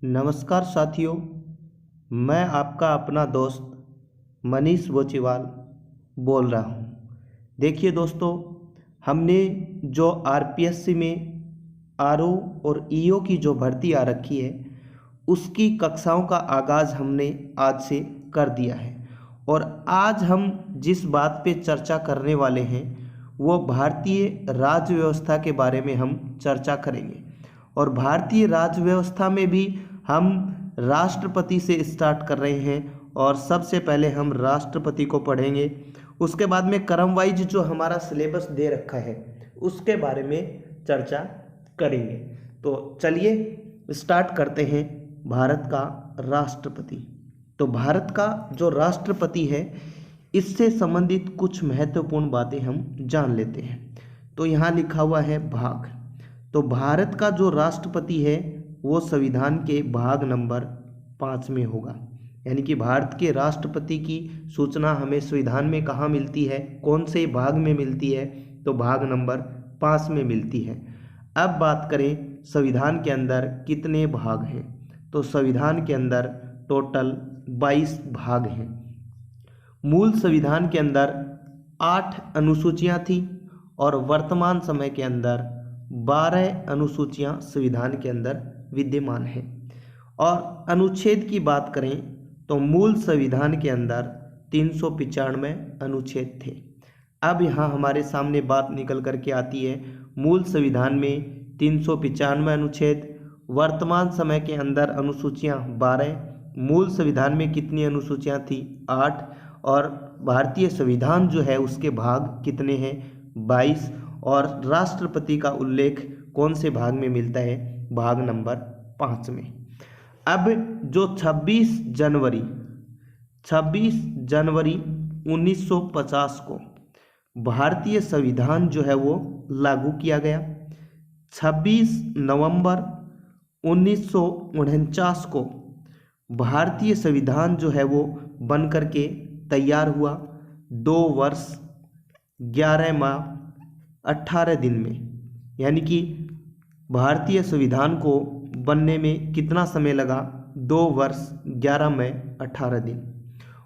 नमस्कार साथियों, मैं आपका अपना दोस्त मनीष बोचीवाल बोल रहा हूँ। देखिए दोस्तों, हमने जो आरपीएससी में आरओ और ईओ की जो भर्ती आ रखी है उसकी कक्षाओं का आगाज़ हमने आज से कर दिया है। और आज हम जिस बात पे चर्चा करने वाले हैं वो भारतीय राज्य व्यवस्था के बारे में हम चर्चा करेंगे। और भारतीय राज्य व्यवस्था में भी हम राष्ट्रपति से स्टार्ट कर रहे हैं और सबसे पहले हम राष्ट्रपति को पढ़ेंगे। उसके बाद में क्रम वाइज जो हमारा सिलेबस दे रखा है उसके बारे में चर्चा करेंगे। तो चलिए स्टार्ट करते हैं भारत का राष्ट्रपति। तो भारत का जो राष्ट्रपति है इससे संबंधित कुछ महत्वपूर्ण बातें हम जान लेते हैं। तो यहाँ लिखा हुआ है भाग। तो भारत का जो राष्ट्रपति है वो संविधान के भाग नंबर 5 में होगा। यानी कि भारत के राष्ट्रपति की सूचना हमें संविधान में कहाँ मिलती है, कौन से भाग में मिलती है? तो भाग नंबर 5 में मिलती है। अब बात करें संविधान के अंदर कितने भाग हैं। तो संविधान के अंदर टोटल 22 भाग हैं। मूल संविधान के अंदर 8 अनुसूचियां थी और वर्तमान समय के अंदर 12 अनुसूचियां संविधान के अंदर विद्यमान है। और अनुच्छेद की बात करें तो मूल संविधान के अंदर 395 अनुच्छेद थे। अब यहाँ हमारे सामने बात निकल करके आती है, मूल संविधान में 395 अनुच्छेद, वर्तमान समय के अंदर अनुसूचियाँ 12, मूल संविधान में कितनी अनुसूचियाँ थी? 8, और भारतीय संविधान जो है उसके भाग कितने हैं? 22। और राष्ट्रपति का उल्लेख कौन से भाग में मिलता है? भाग नंबर 5 में। अब जो 26 जनवरी 1950 को भारतीय संविधान जो है वो लागू किया गया। 26 नवंबर 1949 को भारतीय संविधान जो है वो बन करके तैयार हुआ। 2 वर्ष 11 माह 18 दिन में, यानी कि भारतीय संविधान को बनने में कितना समय लगा? 2 वर्ष 11 माह 18 दिन।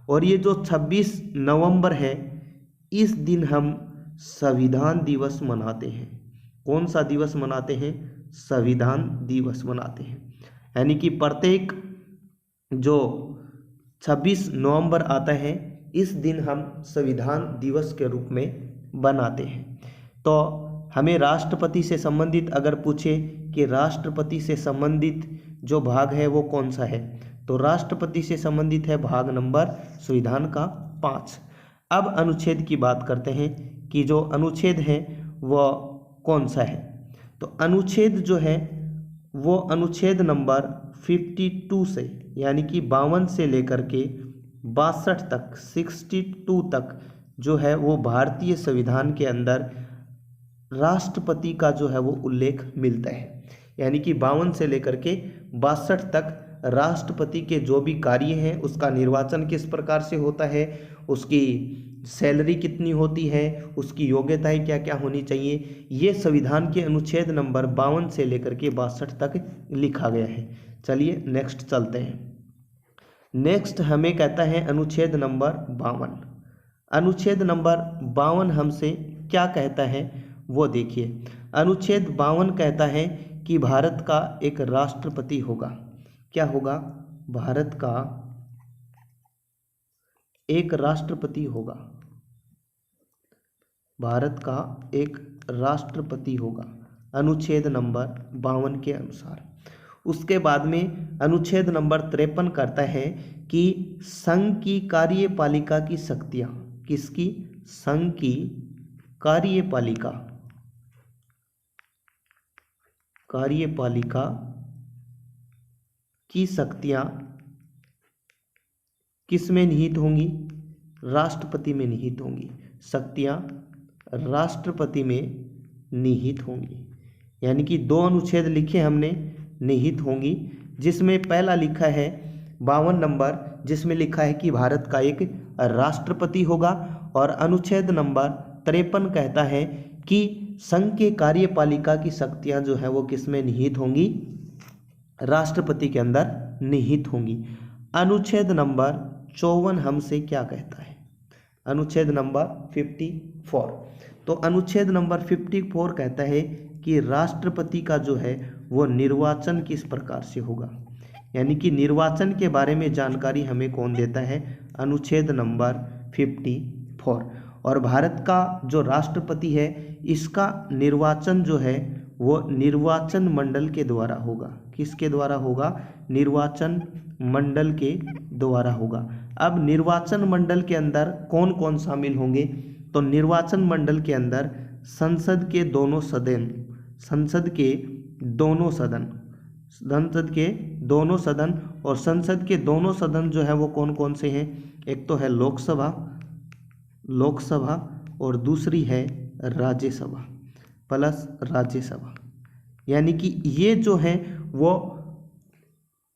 और ये जो 26 नवंबर है इस दिन हम संविधान दिवस मनाते हैं। कौन सा दिवस मनाते हैं? संविधान दिवस मनाते हैं। यानी कि प्रत्येक जो 26 नवंबर आता है इस दिन हम संविधान दिवस के रूप में बनाते हैं। तो हमें राष्ट्रपति से संबंधित अगर पूछे कि राष्ट्रपति से संबंधित जो भाग है वो कौन सा है, तो राष्ट्रपति से संबंधित है भाग नंबर संविधान का 5। अब अनुच्छेद की बात करते हैं कि जो अनुच्छेद है वो कौन सा है। तो अनुच्छेद जो है वो अनुच्छेद नंबर 52 से, यानी कि 52 से लेकर के 62 तक, 62 तक जो है वो भारतीय संविधान के अंदर राष्ट्रपति का जो है वो उल्लेख मिलता है। यानी कि 52 से लेकर के 62 तक राष्ट्रपति के जो भी कार्य हैं उसका निर्वाचन किस प्रकार से होता है, उसकी सैलरी कितनी होती है, उसकी योग्यताएं क्या क्या होनी चाहिए, ये संविधान के अनुच्छेद नंबर 52 से लेकर के 62 तक लिखा गया है। चलिए नेक्स्ट चलते हैं। नेक्स्ट हमें कहता है अनुच्छेद नंबर 52। अनुच्छेद नंबर 52 हमसे क्या कहता है वो देखिए। अनुच्छेद 52 कहता है कि भारत का एक राष्ट्रपति होगा। क्या होगा? भारत का एक राष्ट्रपति होगा। भारत का एक राष्ट्रपति होगा अनुच्छेद नंबर 52 के अनुसार। उसके बाद में अनुच्छेद नंबर 53 करता है कि संघ की कार्यपालिका की शक्तियां, किसकी? संघ की कार्यपालिका की शक्तियां किस में निहित होंगी? राष्ट्रपति में निहित होंगी। शक्तियां राष्ट्रपति में निहित होंगी। यानी कि 2 अनुच्छेद लिखे हमने, निहित होंगी, जिसमें पहला लिखा है 52 नंबर, जिसमें लिखा है कि भारत का एक राष्ट्रपति होगा। और अनुच्छेद नंबर 53 कहता है कि संघ के कार्यपालिका की शक्तियां जो है वो किस में निहित होंगी? राष्ट्रपति के अंदर निहित होंगी। अनुच्छेद नंबर 54 हमसे क्या कहता है? अनुच्छेद नंबर 54। तो अनुच्छेद नंबर 54 कहता है कि राष्ट्रपति का जो है वो निर्वाचन किस प्रकार से होगा, यानी कि निर्वाचन के बारे में जानकारी हमें कौन देता है? अनुच्छेद नंबर 54। और भारत का जो राष्ट्रपति है इसका निर्वाचन जो है वो निर्वाचन मंडल के द्वारा होगा। किसके द्वारा होगा? निर्वाचन मंडल के द्वारा होगा। अब निर्वाचन मंडल के अंदर कौन कौन शामिल होंगे? तो निर्वाचन मंडल के अंदर संसद के दोनों सदन, संसद के दोनों सदन, संसद के दोनों सदन, और संसद के दोनों सदन जो है वो कौन कौन से हैं? एक तो है लोकसभा, लोकसभा, और दूसरी है राज्यसभा प्लस राज्यसभा। यानी कि ये जो है वो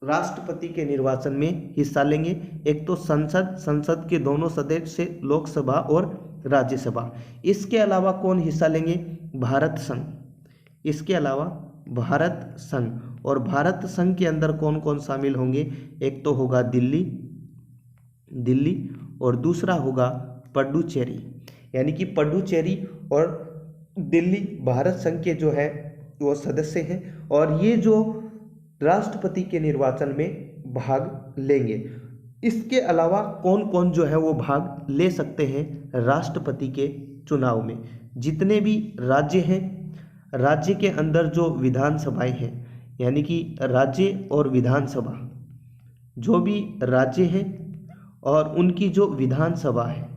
राष्ट्रपति के निर्वाचन में हिस्सा लेंगे। एक तो संसद, संसद के दोनों सदस्य, लोकसभा और राज्यसभा। इसके अलावा कौन हिस्सा लेंगे? भारत संघ। इसके अलावा भारत संघ, और भारत संघ के अंदर कौन कौन शामिल होंगे? एक तो होगा दिल्ली, दिल्ली, और दूसरा होगा पुडुचेरी। यानी कि पुडुचेरी और दिल्ली भारत संघ के जो है वो सदस्य हैं, और ये जो राष्ट्रपति के निर्वाचन में भाग लेंगे। इसके अलावा कौन कौन जो है वो भाग ले सकते हैं राष्ट्रपति के चुनाव में? जितने भी राज्य हैं, राज्य के अंदर जो विधानसभाएं हैं, यानी कि राज्य और विधानसभा, जो भी राज्य हैं और उनकी जो विधानसभा है,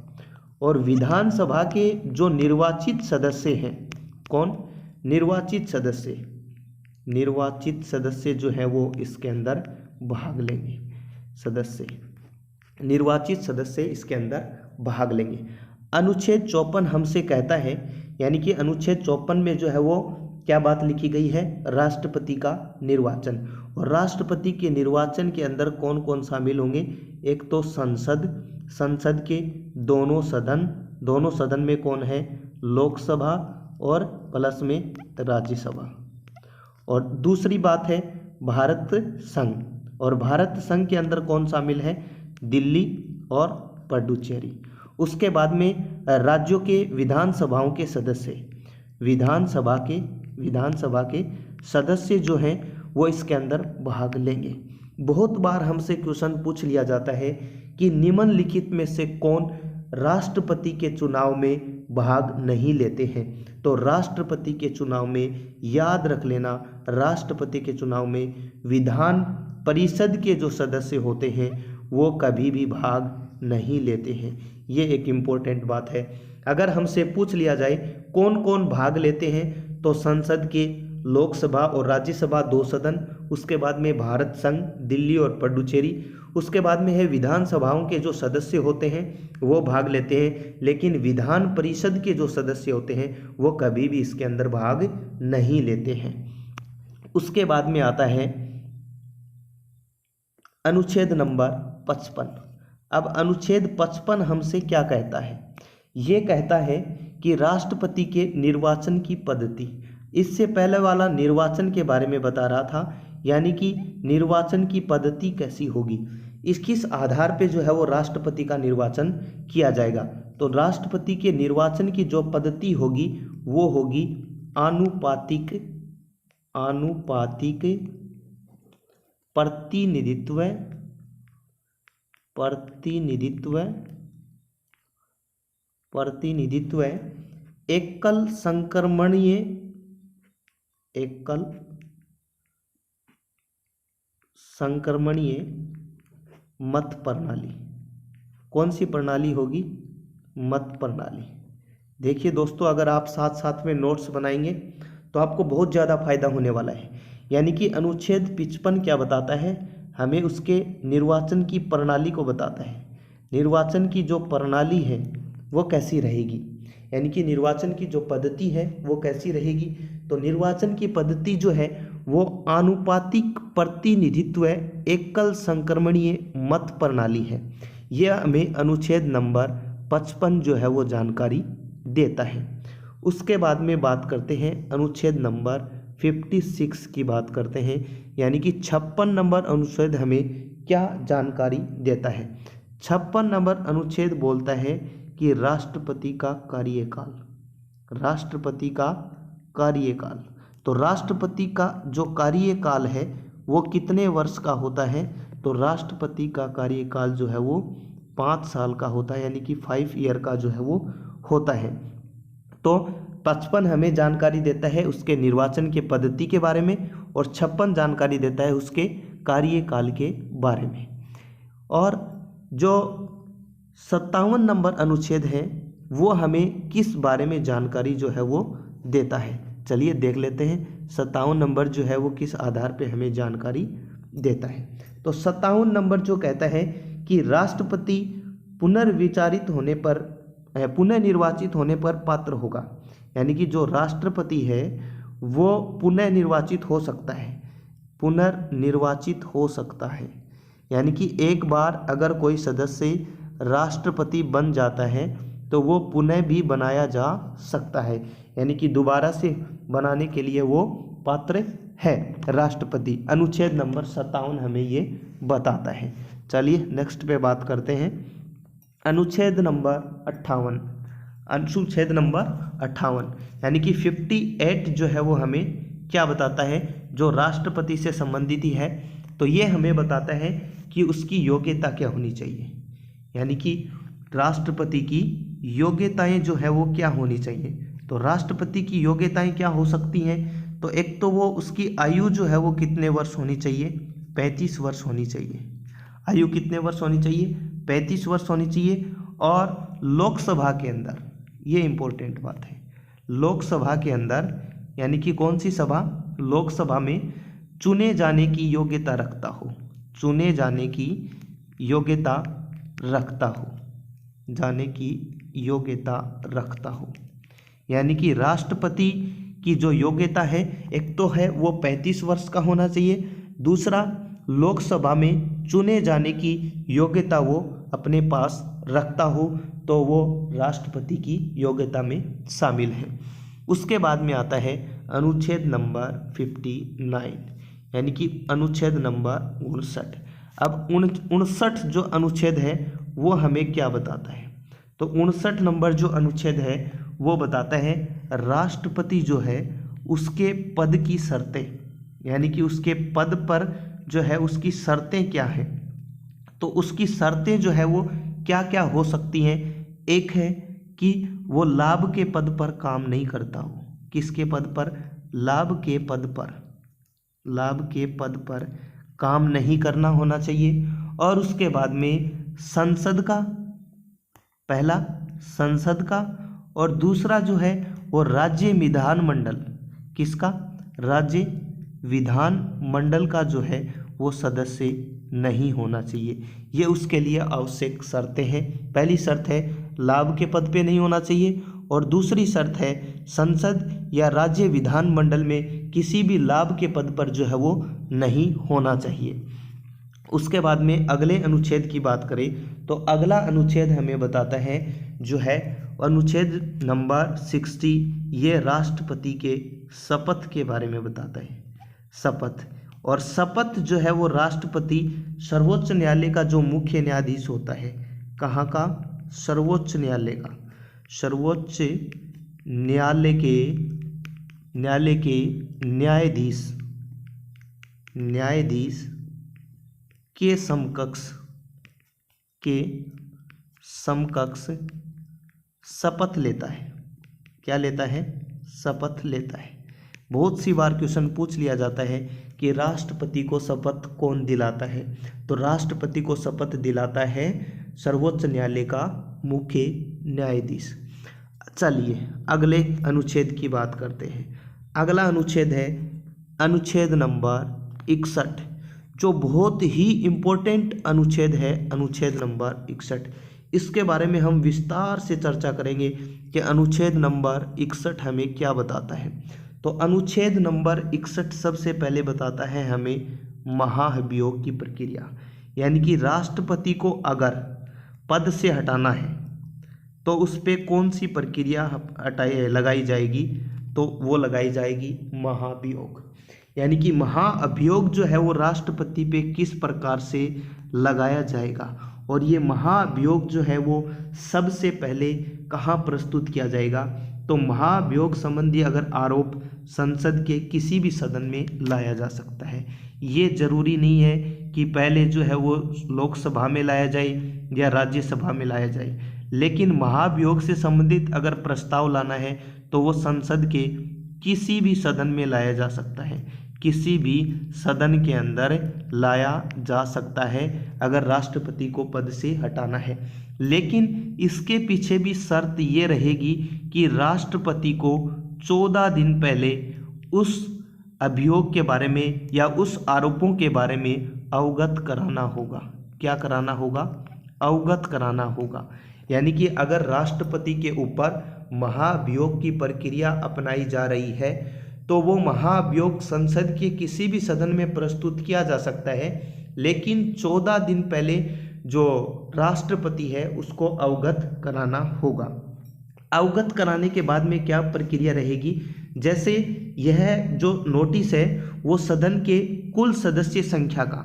और विधानसभा के जो निर्वाचित सदस्य हैं, कौन? निर्वाचित सदस्य, निर्वाचित सदस्य जो है वो इसके अंदर भाग लेंगे। सदस्य, निर्वाचित सदस्य इसके अंदर भाग लेंगे। अनुच्छेद 54 हमसे कहता है, यानी कि अनुच्छेद 54 में जो है वो क्या बात लिखी गई है? राष्ट्रपति का निर्वाचन। और राष्ट्रपति के निर्वाचन के अंदर कौन कौन शामिल होंगे? एक तो संसद, संसद के दोनों सदन, दोनों सदन में कौन है? लोकसभा और प्लस में राज्यसभा। और दूसरी बात है भारत संघ, और भारत संघ के अंदर कौन शामिल है? दिल्ली और पुडुचेरी। उसके बाद में राज्यों के विधानसभाओं के सदस्य, विधानसभा के सदस्य जो हैं वो इसके अंदर भाग लेंगे। बहुत बार हमसे क्वेश्चन पूछ लिया जाता है कि निम्नलिखित में से कौन राष्ट्रपति के चुनाव में भाग नहीं लेते हैं? तो राष्ट्रपति के चुनाव में याद रख लेना, राष्ट्रपति के चुनाव में विधान परिषद के जो सदस्य होते हैं वो कभी भी भाग नहीं लेते हैं। ये एक इम्पोर्टेंट बात है। अगर हमसे पूछ लिया जाए कौन कौन भाग लेते हैं, तो संसद के लोकसभा और राज्यसभा दो सदन, उसके बाद में भारत संघ, दिल्ली और पुडुचेरी, उसके बाद में है विधानसभाओं के जो सदस्य होते हैं वो भाग लेते हैं, लेकिन विधान परिषद के जो सदस्य होते हैं वो कभी भी इसके अंदर भाग नहीं लेते हैं। उसके बाद में आता है अनुच्छेद नंबर 55। अब अनुच्छेद 55 हमसे क्या कहता है? ये कहता है कि राष्ट्रपति के निर्वाचन की पद्धति, इससे पहले वाला निर्वाचन के बारे में बता रहा था, यानी कि निर्वाचन की पद्धति कैसी होगी, इस किस आधार पे जो है वो राष्ट्रपति का निर्वाचन किया जाएगा। तो राष्ट्रपति के निर्वाचन की जो पद्धति होगी वो होगी आनुपातिक प्रतिनिधित्व एकल संक्रमणीय मत प्रणाली। कौन सी प्रणाली होगी? मत प्रणाली। देखिए दोस्तों, अगर आप साथ साथ में नोट्स बनाएंगे तो आपको बहुत ज़्यादा फायदा होने वाला है। यानी कि अनुच्छेद 55 क्या बताता है? हमें उसके निर्वाचन की प्रणाली को बताता है। निर्वाचन की जो प्रणाली है वो कैसी रहेगी, यानी कि निर्वाचन की जो पद्धति है वो कैसी रहेगी। तो निर्वाचन की पद्धति जो है वो आनुपातिक प्रतिनिधित्व एकल संक्रमणीय मत प्रणाली है। यह हमें अनुच्छेद नंबर 55 जो है वो जानकारी देता है। उसके बाद में बात करते हैं अनुच्छेद नंबर 56 की बात करते हैं, यानी कि 56 नंबर अनुच्छेद हमें क्या जानकारी देता है। 56 नंबर अनुच्छेद बोलता है कि राष्ट्रपति का कार्यकाल, राष्ट्रपति का कार्यकाल। तो राष्ट्रपति का जो कार्यकाल है वो कितने वर्ष का होता है, तो राष्ट्रपति का कार्यकाल जो है वो 5 साल का होता है, यानी कि 5 ईयर का जो है वो होता है। तो 55 हमें जानकारी देता है उसके निर्वाचन के पद्धति के बारे में, और 56 जानकारी देता है उसके कार्यकाल के बारे में। और जो 57 नंबर अनुच्छेद है वो हमें किस बारे में जानकारी जो है वो देता है, चलिए देख लेते हैं 57 नंबर जो है वो किस आधार पे हमें जानकारी देता है। तो 57 नंबर जो कहता है कि राष्ट्रपति पुनर्विचारित होने पर, पुनः निर्वाचित होने पर पात्र होगा, यानी कि जो राष्ट्रपति है वो पुनः निर्वाचित हो सकता है, पुनर्निर्वाचित हो सकता है, यानी कि एक बार अगर कोई सदस्य राष्ट्रपति बन जाता है तो वो पुनः भी बनाया जा सकता है, यानी कि दोबारा से बनाने के लिए वो पात्र है राष्ट्रपति। अनुच्छेद नंबर 57 हमें ये बताता है। चलिए नेक्स्ट पे बात करते हैं अनुच्छेद नंबर 58। अनुच्छेद नंबर 58 यानी कि 58 जो है वो हमें क्या बताता है, जो राष्ट्रपति से संबंधित ही है। तो ये हमें बताता है कि उसकी योग्यता क्या होनी चाहिए, यानी कि राष्ट्रपति की योग्यताएं जो है वो क्या होनी चाहिए। तो राष्ट्रपति की योग्यताएं क्या हो सकती हैं, तो एक तो वो उसकी आयु जो है वो कितने वर्ष होनी चाहिए, 35 वर्ष होनी चाहिए। आयु कितने वर्ष होनी चाहिए, 35 वर्ष होनी चाहिए। और लोकसभा के अंदर, ये इंपॉर्टेंट बात है, लोकसभा के अंदर यानी कि कौन सी सभा, लोकसभा में चुने जाने की योग्यता रखता हो, चुने जाने की योग्यता रखता हो, जाने की योग्यता रखता हो। यानी कि राष्ट्रपति की जो योग्यता है, एक तो है वो 35 वर्ष का होना चाहिए, दूसरा लोकसभा में चुने जाने की योग्यता वो अपने पास रखता हो, तो वो राष्ट्रपति की योग्यता में शामिल है। उसके बाद में आता है अनुच्छेद नंबर 59 यानी कि अनुच्छेद नंबर 59। अब 59 जो अनुच्छेद है वो हमें क्या बताता है, तो 59 नंबर जो अनुच्छेद है वो बताता है राष्ट्रपति जो है उसके पद की शर्तें, यानी कि उसके पद पर जो है उसकी शर्तें क्या है। तो उसकी शर्तें जो है वो क्या क्या हो सकती हैं। एक है कि वो लाभ के पद पर काम नहीं करता हो, किसके पद पर, लाभ के पद पर, लाभ के पद पर काम नहीं करना होना चाहिए। और उसके बाद में संसद का, पहला संसद का, और दूसरा जो है वो राज्य विधान मंडल, किसका, राज्य विधान मंडल का जो है वो सदस्य नहीं होना चाहिए। ये उसके लिए आवश्यक शर्तें हैं। पहली शर्त है लाभ के पद पे नहीं होना चाहिए, और दूसरी शर्त है संसद या राज्य विधान मंडल में किसी भी लाभ के पद पर जो है वो नहीं होना चाहिए। उसके बाद में अगले अनुच्छेद की बात करें तो अगला अनुच्छेद हमें बताता है जो है अनुच्छेद नंबर 60, ये राष्ट्रपति के शपथ के बारे में बताता है। शपथ, और शपथ जो है वो राष्ट्रपति सर्वोच्च न्यायालय का जो मुख्य न्यायाधीश होता है, कहाँ का, सर्वोच्च न्यायालय का, सर्वोच्च न्यायालय के न्यायाधीश के समकक्ष शपथ लेता है। क्या लेता है, शपथ लेता है। बहुत सी बार क्वेश्चन पूछ लिया जाता है कि राष्ट्रपति को शपथ कौन दिलाता है, तो राष्ट्रपति को शपथ दिलाता है सर्वोच्च न्यायालय का मुख्य न्यायाधीश। चलिए अगले अनुच्छेद की बात करते हैं। अगला अनुच्छेद है अनुच्छेद नंबर 61, जो बहुत ही इम्पोर्टेंट अनुच्छेद है, अनुच्छेद नंबर 61। इसके बारे में हम विस्तार से चर्चा करेंगे कि अनुच्छेद नंबर 61 हमें क्या बताता है। तो अनुच्छेद नंबर 61 सबसे पहले बताता है हमें महाभियोग की प्रक्रिया, यानी कि राष्ट्रपति को अगर पद से हटाना है तो उस पर कौन सी प्रक्रिया लगाई जाएगी, तो वो लगाई जाएगी महाभियोग। यानी कि महाअभियोग जो है वो राष्ट्रपति पे किस प्रकार से लगाया जाएगा, और ये महाअभियोग जो है वो सबसे पहले कहाँ प्रस्तुत किया जाएगा। तो महाअभियोग संबंधी अगर आरोप संसद के किसी भी सदन में लाया जा सकता है। ये जरूरी नहीं है कि पहले जो है वो लोकसभा में लाया जाए या राज्यसभा में लाया जाए, लेकिन महाभियोग से संबंधित अगर प्रस्ताव लाना है तो वो संसद के किसी भी सदन में लाया जा सकता है, किसी भी सदन के अंदर लाया जा सकता है अगर राष्ट्रपति को पद से हटाना है। लेकिन इसके पीछे भी शर्त ये रहेगी कि राष्ट्रपति को 14 दिन पहले उस अभियोग के बारे में या उस आरोपों के बारे में अवगत कराना होगा। क्या कराना होगा? अवगत कराना होगा। यानी कि अगर राष्ट्रपति के ऊपर महाभियोग की प्रक्रिया अपनाई जा रही है तो वो महाभियोग संसद के किसी भी सदन में प्रस्तुत किया जा सकता है, लेकिन 14 दिन पहले जो राष्ट्रपति है उसको अवगत कराना होगा। अवगत कराने के बाद में क्या प्रक्रिया रहेगी? जैसे यह जो नोटिस है वो सदन के कुल सदस्य संख्या का,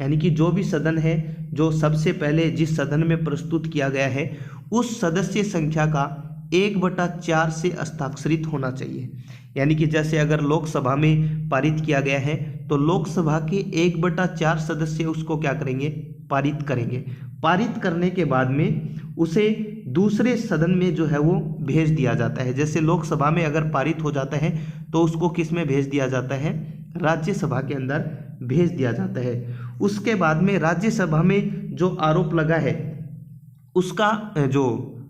यानी कि जो भी सदन है, जो सबसे पहले जिस सदन में प्रस्तुत किया गया है उस सदस्य संख्या का 1/4 से हस्ताक्षरित होना चाहिए। यानी कि जैसे अगर लोकसभा में पारित किया गया है तो लोकसभा के 1/4 सदस्य उसको क्या करेंगे? पारित करेंगे। पारित करने के बाद में उसे दूसरे सदन में जो है वो भेज दिया जाता है। जैसे लोकसभा में अगर पारित हो जाता है तो उसको किस में भेज दिया जाता है? राज्यसभा के अंदर भेज दिया जाता है। उसके बाद में राज्यसभा में जो आरोप लगा है उसका जो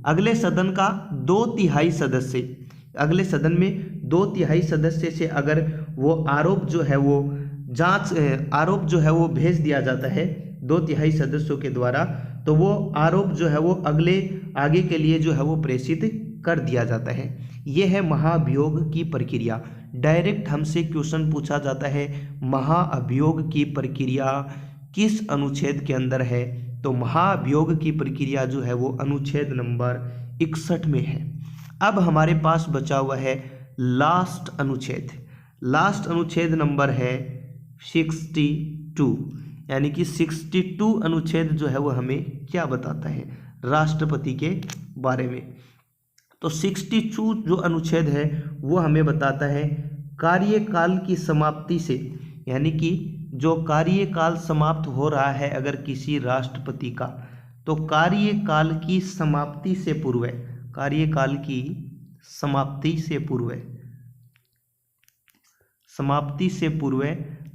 अगले सदन का 2/3 सदस्य, अगले सदन में 2/3 सदस्य से अगर वो आरोप जो है वो आरोप जो है वो भेज दिया जाता है 2/3 सदस्यों के द्वारा, तो वो आरोप जो है वो आगे के लिए जो है वो प्रेषित कर दिया जाता है। ये है महाभियोग की प्रक्रिया। डायरेक्ट हमसे क्वेश्चन पूछा जाता है महाअभियोग की प्रक्रिया किस अनुच्छेद के अंदर है, तो महाभियोग की प्रक्रिया जो है वो अनुच्छेद नंबर 61 में है। अब हमारे पास बचा हुआ है लास्ट अनुच्छेद। लास्ट अनुच्छेद नंबर है 62, यानी कि 62 अनुच्छेद जो है वो हमें क्या बताता है? राष्ट्रपति के बारे में। तो 62 जो अनुच्छेद है वो हमें बताता है कार्यकाल की समाप्ति से, यानी कि जो कार्यकाल समाप्त हो रहा है अगर किसी राष्ट्रपति का, तो कार्यकाल की समाप्ति से पूर्व, कार्यकाल की समाप्ति से पूर्व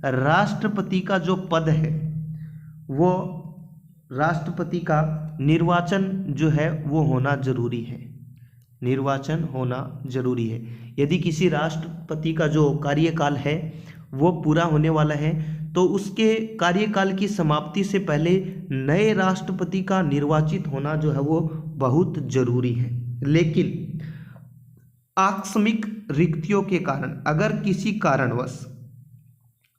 राष्ट्रपति का जो पद है वो राष्ट्रपति का निर्वाचन जो है वो होना जरूरी है। निर्वाचन होना जरूरी है। यदि किसी राष्ट्रपति का जो कार्यकाल है वो पूरा होने वाला है तो उसके कार्यकाल की समाप्ति से पहले नए राष्ट्रपति का निर्वाचित होना जो है वो बहुत जरूरी है। लेकिन आकस्मिक रिक्तियों के कारण, अगर किसी कारणवश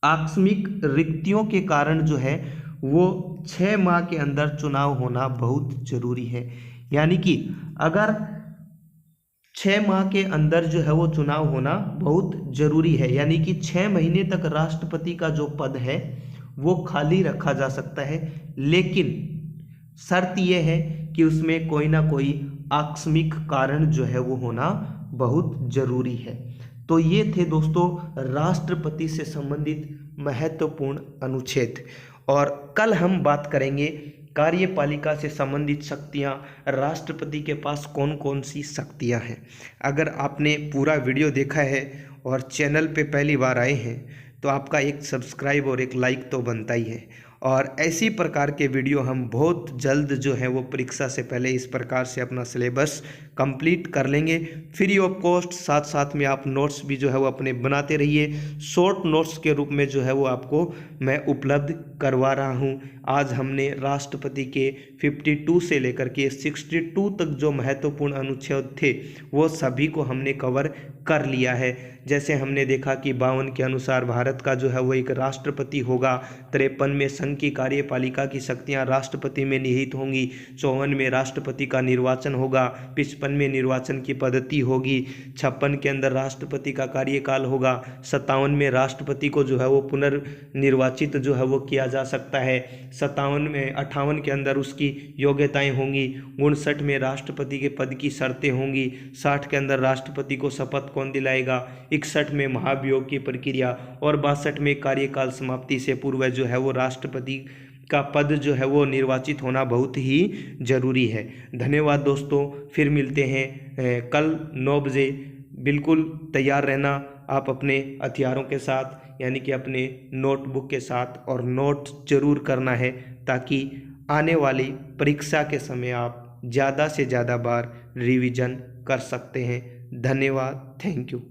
आकस्मिक रिक्तियों के कारण जो है वो 6 माह के अंदर चुनाव होना बहुत जरूरी है। यानी कि अगर 6 माह के अंदर जो है वो चुनाव होना बहुत जरूरी है, यानी कि 6 महीने तक राष्ट्रपति का जो पद है वो खाली रखा जा सकता है, लेकिन शर्त यह है कि उसमें कोई ना कोई आकस्मिक कारण जो है वो होना बहुत जरूरी है। तो ये थे दोस्तों राष्ट्रपति से संबंधित महत्वपूर्ण अनुच्छेद, और कल हम बात करेंगे कार्यपालिका से संबंधित शक्तियां, राष्ट्रपति के पास कौन कौन सी शक्तियां हैं। अगर आपने पूरा वीडियो देखा है और चैनल पे पहली बार आए हैं तो आपका एक सब्सक्राइब और एक लाइक तो बनता ही है। और ऐसी प्रकार के वीडियो हम बहुत जल्द जो है वो परीक्षा से पहले इस प्रकार से अपना सिलेबस कंप्लीट कर लेंगे फ्री ऑफ कॉस्ट। साथ साथ में आप नोट्स भी जो है वो अपने बनाते रहिए, शॉर्ट नोट्स के रूप में जो है वो आपको मैं उपलब्ध करवा रहा हूं। आज हमने राष्ट्रपति के 52 से लेकर के 62 तक जो महत्वपूर्ण अनुच्छेद थे वो सभी को हमने कवर कर लिया है। जैसे हमने देखा कि 52 के अनुसार भारत का जो है वो एक राष्ट्रपति होगा, 53 में संघ संघ की कार्यपालिका की शक्तियां राष्ट्रपति में निहित होंगी। 54 में राष्ट्रपति का निर्वाचन होगा। 55 में निर्वाचन की पद्धति होगी। 56 के अंदर राष्ट्रपति का कार्यकाल होगा। 57 में राष्ट्रपति को जो है वो पुनर्निर्वाचित जो है वो किया जा सकता है। 58 के अंदर उसकी योग्यताएं होंगी। 59 में राष्ट्रपति के पद की शर्तें होंगी। 60 के अंदर राष्ट्रपति को शपथ कौन दिलाएगा। 61 में महाभियोग की प्रक्रिया और 62 में कार्यकाल समाप्ति से पूर्व जो है वो राष्ट्रपति का पद जो है वो निर्वाचित होना बहुत ही जरूरी है। धन्यवाद दोस्तों, फिर मिलते हैं कल 9 बजे। बिल्कुल तैयार रहना आप अपने हथियारों के साथ, यानी कि अपने नोटबुक के साथ, और नोट जरूर करना है ताकि आने वाली परीक्षा के समय आप ज़्यादा से ज़्यादा बार रिवीजन कर सकते हैं। धन्यवाद, थैंक यू।